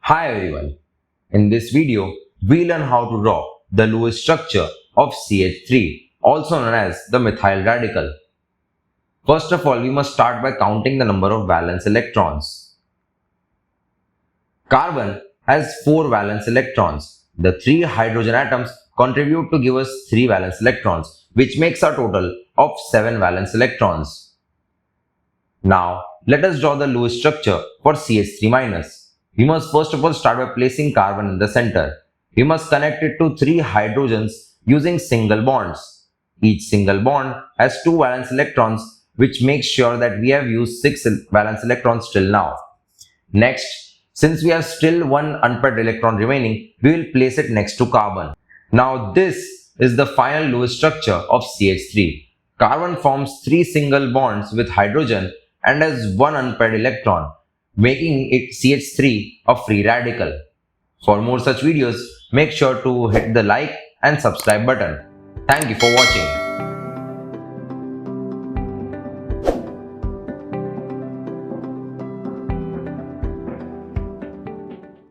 Hi everyone. In this video, we learn how to draw the Lewis structure of CH₃, also known as the methyl radical. First of all, we must start by counting the number of valence electrons. Carbon has 4 valence electrons. The 3 hydrogen atoms contribute to give us 3 valence electrons, which makes a total of 7 valence electrons. Now, let us draw the Lewis structure for CH3-. We must first of all start by placing carbon in the center. We must connect it to 3 hydrogens using single bonds. Each single bond has 2 valence electrons, which makes sure that we have used 6 valence electrons till now. Next, since we have still one unpaired electron remaining, we will place it next to carbon. Now this is the final Lewis structure of CH3. Carbon forms 3 single bonds with hydrogen and has one unpaired electron, making it CH3 a free radical. For more such videos, make sure to hit the like and subscribe button. Thank you for watching.